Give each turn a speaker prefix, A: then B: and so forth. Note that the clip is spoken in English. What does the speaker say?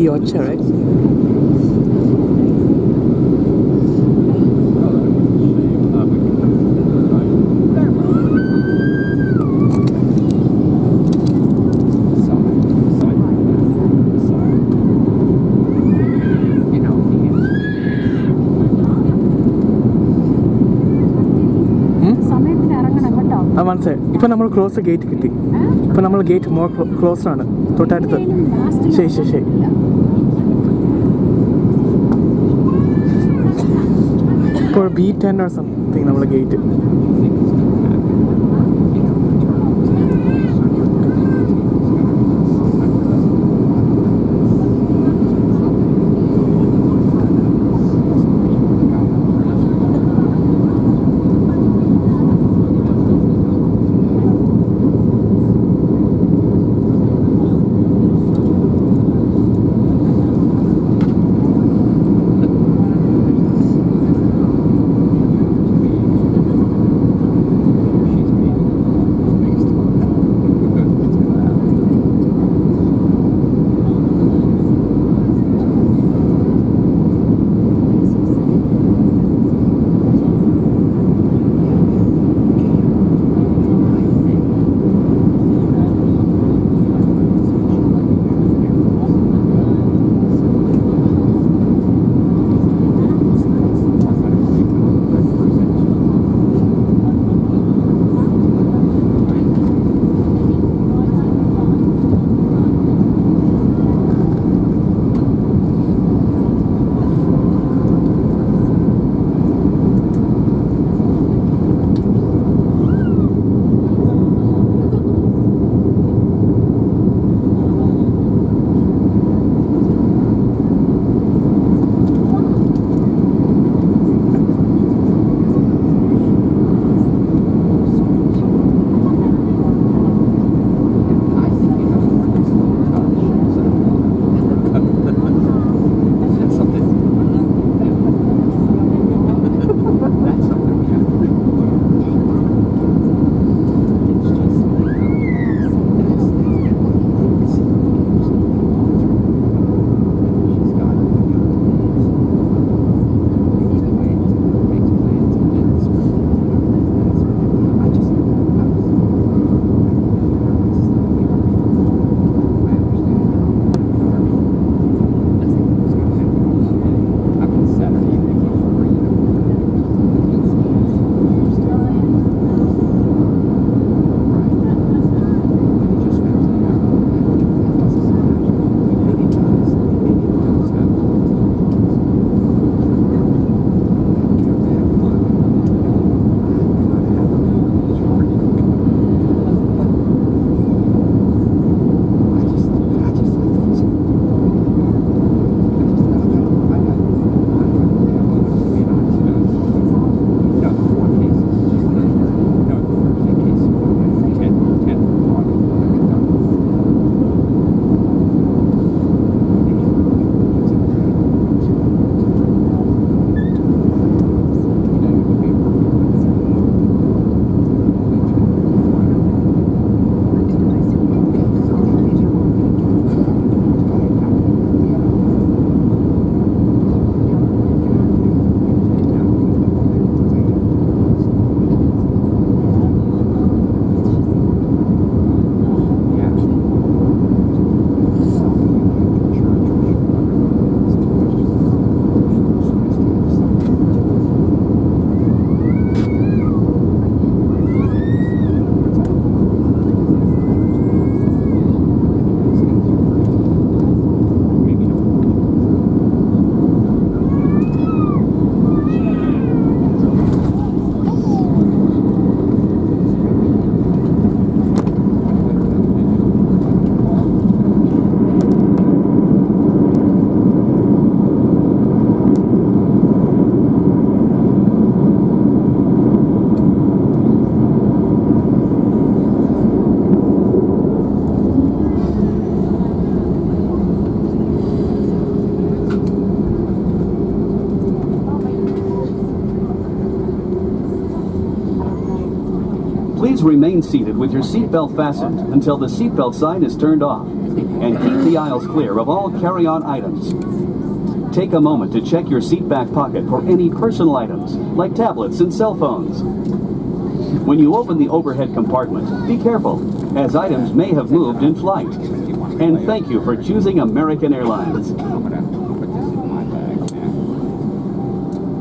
A: Ocha, right? മനസ്സിലായി. ഇപ്പം നമ്മൾ ക്ലോസ് ഗേറ്റ് കിട്ടി. ഇപ്പം നമ്മൾ ഗേറ്റ് മോർ ക്ലോസ് ആണ്, തൊട്ടടുത്ത്. ശരി ശരി ശരി. ഇപ്പോൾ B10 or something നമ്മൾ gate.
B: Please remain seated with your seatbelt fastened until the seatbelt sign is turned off. and keep the aisles clear of all carry-on items. Take a moment to check your seat back pocket for any personal items, like tablets and cell phones. When you open the overhead compartment, be careful, as items may have moved in flight. And thank you for choosing American Airlines.